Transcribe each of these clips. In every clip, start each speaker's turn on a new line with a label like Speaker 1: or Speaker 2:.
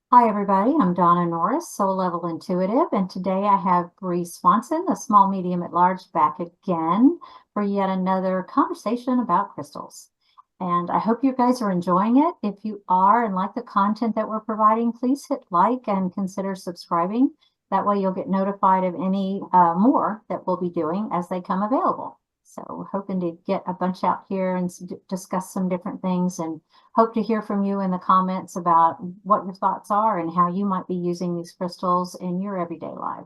Speaker 1: Hi, everybody. I'm Donna Norris, Soul Level Intuitive, and today I have Bree Swanson, the small, medium, at large, back again for yet another conversation about crystals. And I hope you guys are enjoying it. If you are and like the content that we're providing, please hit like and consider subscribing. That way you'll get notified of any more that we'll be doing as they come available. So hoping to get a bunch out here and discuss some different things, and hope to hear from you in the comments about what your thoughts are and how you might be using these crystals in your everyday life.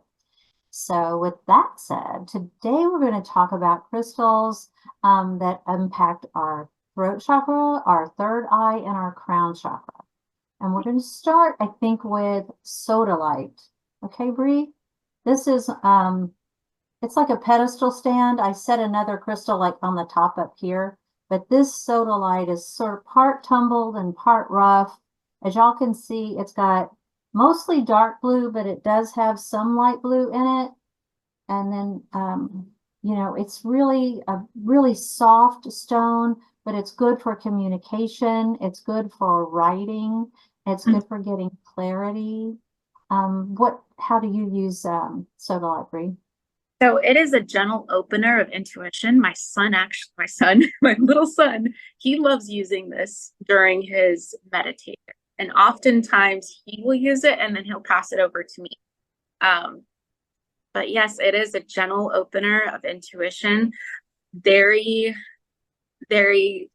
Speaker 1: So with that said, today we're going to talk about crystals that impact our throat chakra, our third eye, and our crown chakra. And we're going to start, I think, with sodalite. Okay, Bree? This is it's like a pedestal stand. I set another crystal like on the top up here, but this sodalite is sort of part tumbled and part rough. As y'all can see, it's got mostly dark blue, but it does have some light blue in it. And then, it's really a really soft stone, but it's good for communication. It's good for writing. It's good for getting clarity. How do you use sodalite, Bree?
Speaker 2: So it is a gentle opener of intuition. My little son, he loves using this during his meditation. And oftentimes he will use it and then he'll pass it over to me. But yes, it is a gentle opener of intuition. Very, very,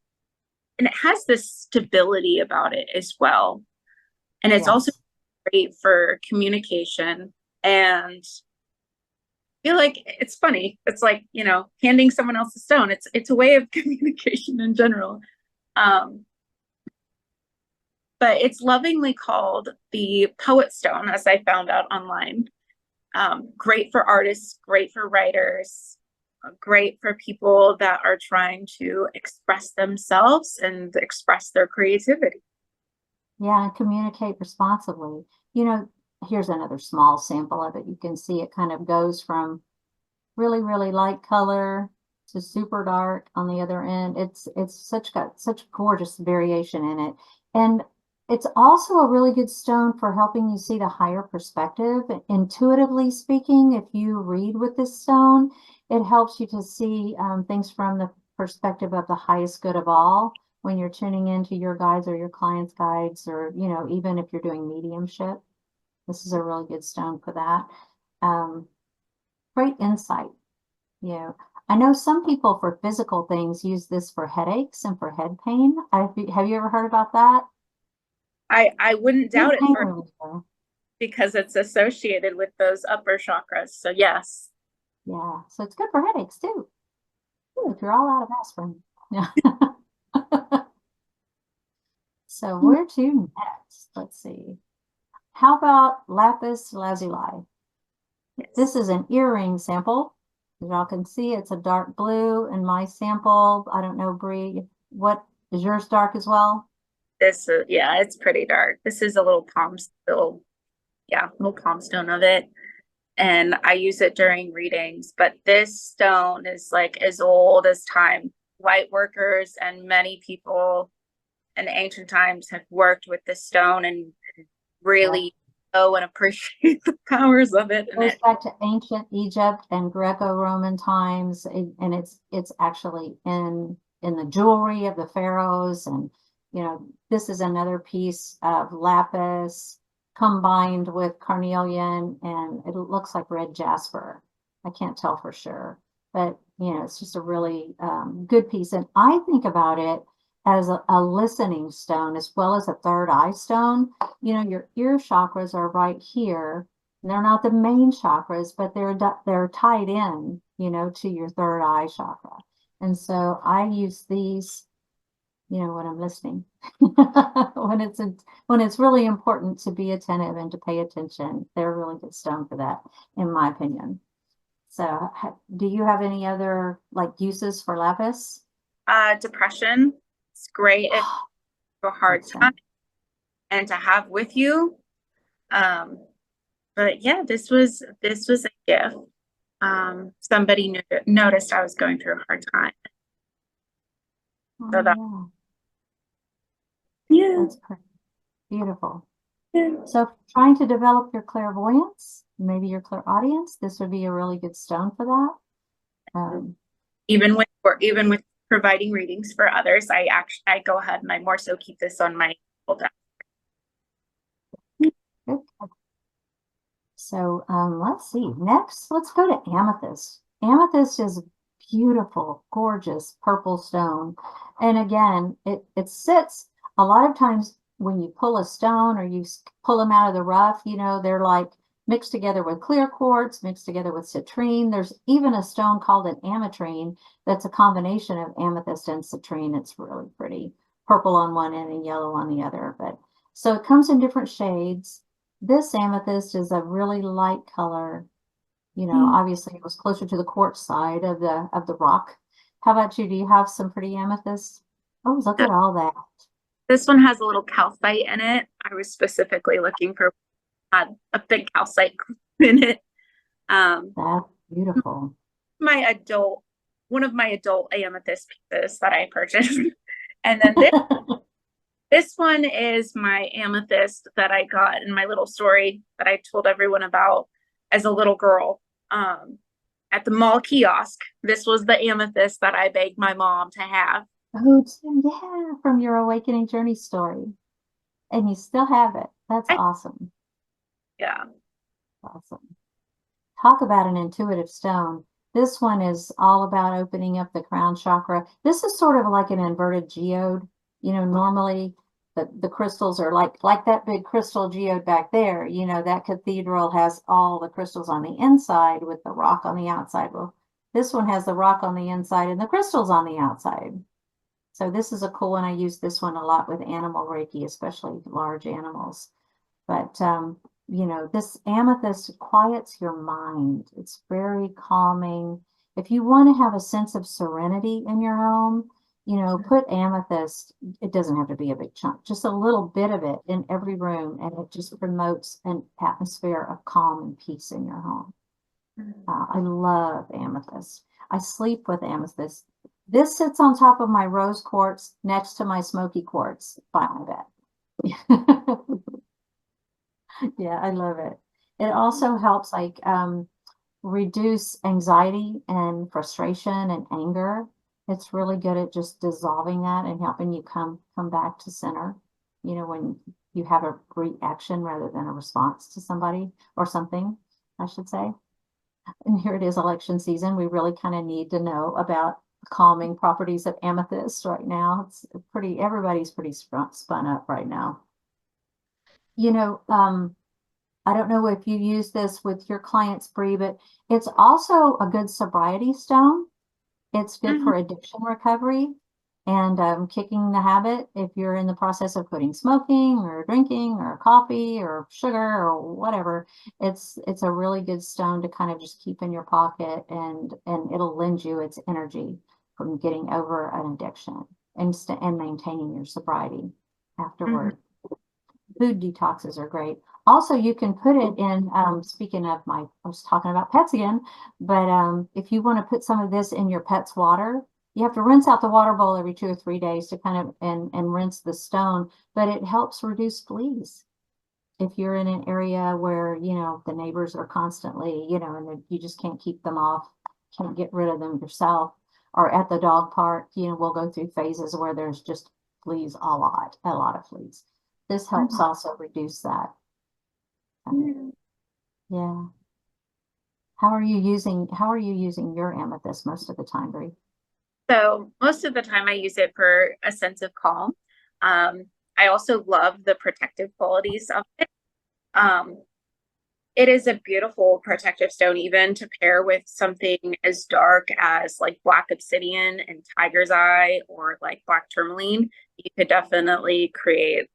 Speaker 2: and it has this stability about it as well. And it's also
Speaker 1: Yes.
Speaker 2: great for communication, and feel like it's funny. It's like, handing someone else a stone. It's a way of communication in general. Um, but it's lovingly called the poet stone, as I found out online. Great for artists, great for writers, great for people that are trying to express themselves and express their creativity.
Speaker 1: Yeah, and communicate responsibly. Here's another small sample of it. You can see it kind of goes from really, really light color to super dark on the other end. It's got such gorgeous variation in it. And it's also a really good stone for helping you see the higher perspective. Intuitively speaking, if you read with this stone, it helps you to see things from the perspective of the highest good of all when you're tuning into your guides or your clients' guides, or, even if you're doing mediumship. This is a really good stone for that. Great insight. I know some people for physical things use this for headaches and for head pain. Have you ever heard about that?
Speaker 2: I wouldn't
Speaker 1: Head
Speaker 2: doubt it
Speaker 1: pain
Speaker 2: for
Speaker 1: reliever.
Speaker 2: because it's associated with those upper chakras. So yes.
Speaker 1: Yeah, so it's good for headaches too. Ooh, if you're all out of aspirin. Yeah. So where to next? Let's see. How about lapis lazuli?
Speaker 2: Yes.
Speaker 1: This is an earring sample. As y'all can see, it's a dark blue in my sample. I don't know, Bree, what is yours dark as well?
Speaker 2: This is, yeah, it's pretty dark. This is a little palm stone of it. And I use it during readings, but this stone is like as old as time. Light workers and many people in ancient times have worked with this stone and
Speaker 1: Yeah.
Speaker 2: really know and appreciate the powers of it. And
Speaker 1: Goes
Speaker 2: it,
Speaker 1: back to ancient Egypt and Greco-Roman times, and it's actually in the jewelry of the pharaohs. And this is another piece of lapis combined with carnelian, and it looks like red jasper. I can't tell for sure, but it's just a really good piece. And I think about it as a listening stone as well as a third eye stone. Your ear chakras are right here. They're not the main chakras, but they're tied in, to your third eye chakra. And so I use these, when I'm listening, when it's really important to be attentive and to pay attention. They're a really good stone for that, in my opinion. So, do you have any other like uses for lapis?
Speaker 2: depression, it's great if for hard
Speaker 1: Makes
Speaker 2: time
Speaker 1: sense.
Speaker 2: and to have with you. Um, but yeah, this was a gift. Somebody noticed I was going through a hard time. So that,
Speaker 1: Oh
Speaker 2: yeah,
Speaker 1: yeah, that's pretty beautiful. So if you're trying to develop your clairvoyance, maybe your clairaudience, this would be a really good stone for that.
Speaker 2: Even with providing readings for others, I go ahead and I more so keep this on my desk.
Speaker 1: Good. So let's see. Next, let's go to amethyst. Amethyst is a beautiful, gorgeous purple stone. And again, it sits a lot of times when you pull a stone or you pull them out of the rough, you know, they're like mixed together with clear quartz, mixed together with citrine. There's even a stone called an ametrine that's a combination of amethyst and citrine. It's really pretty. Purple on one end and yellow on the other. But so it comes in different shades. This amethyst is a really light color. You know, obviously it was closer to the quartz side of the rock. How about you? Do you have some pretty amethyst? Oh, look at all that.
Speaker 2: This one has a little calcite in it. I was specifically looking for a big calcite in it.
Speaker 1: That's beautiful.
Speaker 2: One of my adult amethyst pieces that I purchased. And then this one is my amethyst that I got in my little story that I told everyone about as a little girl. At the mall kiosk, this was the amethyst that I begged my mom to have.
Speaker 1: Oh, yeah, from your awakening journey story. And you still have it. That's awesome.
Speaker 2: Yeah.
Speaker 1: Awesome. Talk about an intuitive stone. This one is all about opening up the crown chakra. This is sort of like an inverted geode. You know, normally the crystals are like that big crystal geode back there. You know, that cathedral has all the crystals on the inside with the rock on the outside. Well, this one has the rock on the inside and the crystals on the outside. So this is a cool one. I use this one a lot with animal Reiki, especially large animals. But you know, this amethyst quiets your mind. It's very calming. If you want to have a sense of serenity in your home, you know, put amethyst. It doesn't have to be a big chunk, just a little bit of it in every room, and it just promotes an atmosphere of calm and peace in your home. I love amethyst. I sleep with amethyst. This sits on top of my rose quartz next to my smoky quartz by my bed. Yeah, I love it. It also helps like reduce anxiety and frustration and anger. It's really good at just dissolving that and helping you come back to center. You know, when you have a reaction rather than a response to somebody or something, I should say. And here it is, election season. We really kind of need to know about the calming properties of amethyst right now. It's pretty, everybody's pretty spun up right now. You know, I don't know if you use this with your clients, Bree, but it's also a good sobriety stone. It's good for addiction recovery and kicking the habit if you're in the process of quitting smoking or drinking or coffee or sugar or whatever. It's a really good stone to kind of just keep in your pocket and it'll lend you its energy from getting over an addiction and maintaining your sobriety afterward. Food detoxes are great. Also, you can put it in, speaking of I was talking about pets again, but if you want to put some of this in your pet's water, you have to rinse out the water bowl every 2 or 3 days to kind of, and rinse the stone, but it helps reduce fleas. If you're in an area where, you know, the neighbors are constantly, you know, and you just can't keep them off, can't get rid of them yourself, or at the dog park, you know, we'll go through phases where there's just fleas, a lot of fleas. This helps also reduce that. Yeah. How are you using your amethyst most of the time, Bree?
Speaker 2: So most of the time I use it for a sense of calm. I also love the protective qualities of it. It is a beautiful protective stone, even to pair with something as dark as like black obsidian and tiger's eye or like black tourmaline. You could definitely create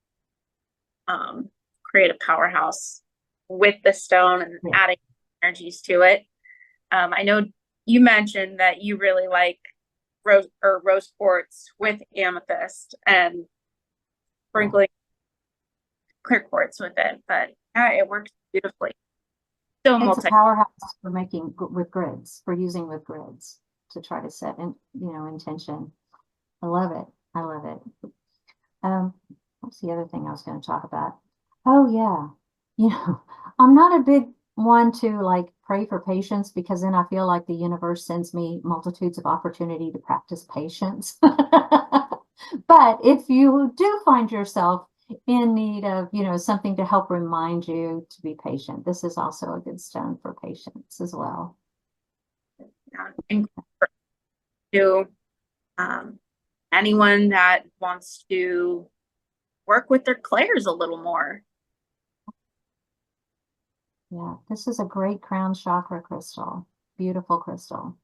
Speaker 2: a powerhouse with the stone and adding energies to it. I know you mentioned that you really like rose quartz with amethyst and sprinkling clear quartz with it, but yeah, it works beautifully. So
Speaker 1: it's a powerhouse for making with grids, for using with grids to try to set in, you know, intention. I love it. I love it. What's the other thing I was going to talk about? Oh yeah. You know, I'm not a big one to like pray for patience because then I feel like the universe sends me multitudes of opportunity to practice patience. But if you do find yourself in need of, something to help remind you to be patient, this is also a good stone for patience as well.
Speaker 2: And to um, anyone that wants to work with their clairs a little more.
Speaker 1: Yeah, this is a great crown chakra crystal. Beautiful crystal.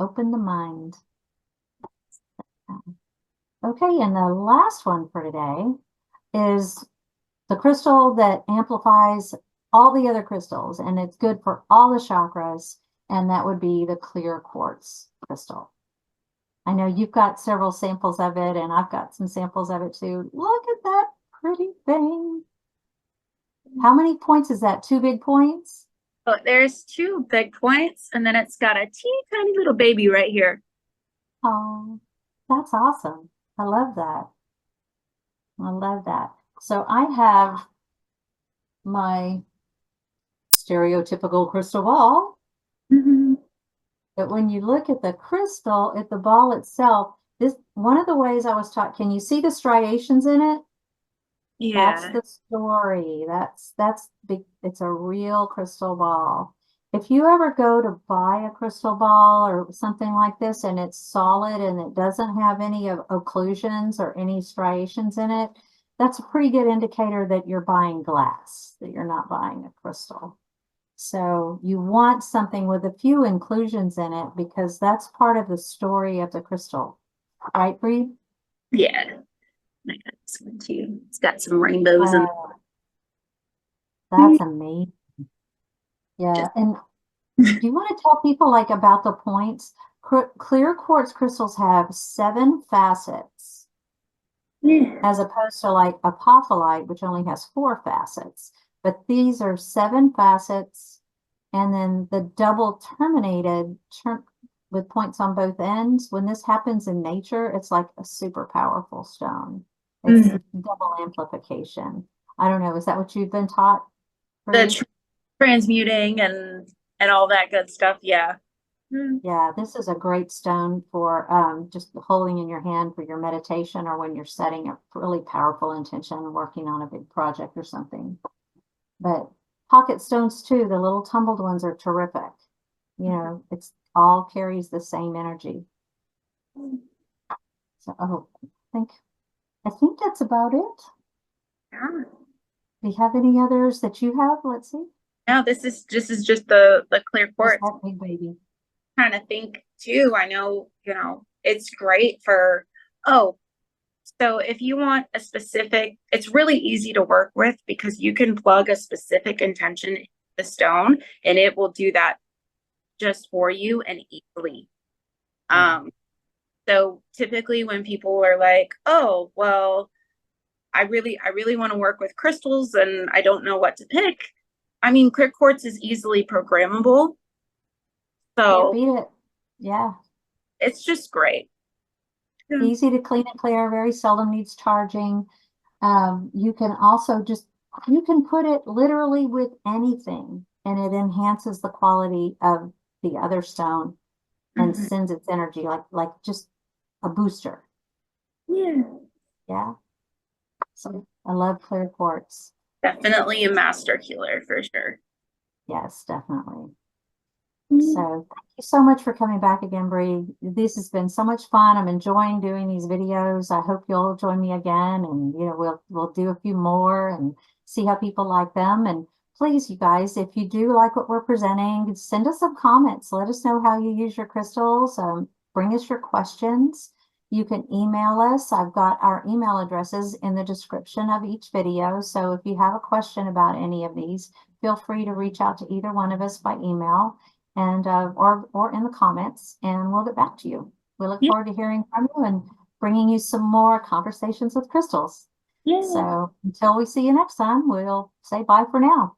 Speaker 1: Open the mind. Okay, and the last one for today is the crystal that amplifies all the other crystals, and it's good for all the chakras, and that would be the clear quartz crystal. I know you've got several samples of it, and I've got some samples of it too. Look at that pretty thing. How many points is that? 2 big points?
Speaker 2: So there's 2 big points, and then it's got a teeny tiny little baby right here.
Speaker 1: Oh, that's awesome. I love that. I love that. So I have my stereotypical crystal ball, but when you look at the crystal, at the ball itself, this one of the ways I was taught, can you see the striations in it? That's
Speaker 2: Yeah.
Speaker 1: the story. That's big. It's a real crystal ball. If you ever go to buy a crystal ball or something like this and it's solid and it doesn't have any occlusions or any striations in it, that's a pretty good indicator that you're buying glass, that you're not buying a crystal. So you want something with a few inclusions in it because that's part of the story of the crystal. Right, Bree?
Speaker 2: Yeah. I got this one too. It's got some rainbows and
Speaker 1: That's amazing. Yeah.
Speaker 2: just
Speaker 1: And do you want to tell people like about the points? Clear quartz crystals have 7 facets
Speaker 2: yeah.
Speaker 1: as opposed to like apophyllite, which only has 4 facets. But these are 7 facets, and then the double terminated with points on both ends. When this happens in nature, it's like a super powerful stone. It's
Speaker 2: Mhm.
Speaker 1: double amplification. I don't know. Is that what you've been taught,
Speaker 2: The
Speaker 1: Bree?
Speaker 2: transmuting and all that good stuff. Yeah. Mm.
Speaker 1: Yeah, this is a great stone for just holding in your hand for your meditation or when you're setting a really powerful intention and working on a big project or something. But pocket stones too, the little tumbled ones are terrific. It's all carries the same energy. So, I think that's about it.
Speaker 2: Yeah.
Speaker 1: Do you have any others that you have? Let's see.
Speaker 2: Now this is just the clear
Speaker 1: Just
Speaker 2: quartz.
Speaker 1: that big baby.
Speaker 2: Kind of think too. I know, it's great for, oh, so if you want a specific, it's really easy to work with because you can plug a specific intention in the stone and it will do that just for you and easily. Um, so typically when people are like, oh, well, I really want to work with crystals and I don't know what to pick. I mean, clear quartz is easily programmable.
Speaker 1: Can't
Speaker 2: So
Speaker 1: beat it. Yeah.
Speaker 2: it's just great. Yeah.
Speaker 1: Easy to clean and clear, very seldom needs charging. You can also you can put it literally with anything and it enhances the quality of the other stone and
Speaker 2: Mhm.
Speaker 1: sends its energy like just a booster.
Speaker 2: Yeah.
Speaker 1: Yeah. So I love clear quartz.
Speaker 2: Definitely a master healer for sure.
Speaker 1: Yes, definitely.
Speaker 2: Mm.
Speaker 1: So thank you so much for coming back again, Bree. This has been so much fun. I'm enjoying doing these videos. I hope you'll join me again, and we'll do a few more and see how people like them. And please, you guys, if you do like what we're presenting, send us some comments. Let us know how you use your crystals. Bring us your questions. You can email us. I've got our email addresses in the description of each video. So if you have a question about any of these, feel free to reach out to either one of us by email and or in the comments, and we'll get back to you. We look
Speaker 2: Yeah.
Speaker 1: forward to hearing from you and bringing you some more conversations with crystals.
Speaker 2: Yeah.
Speaker 1: So until we see you next time, we'll say bye for now.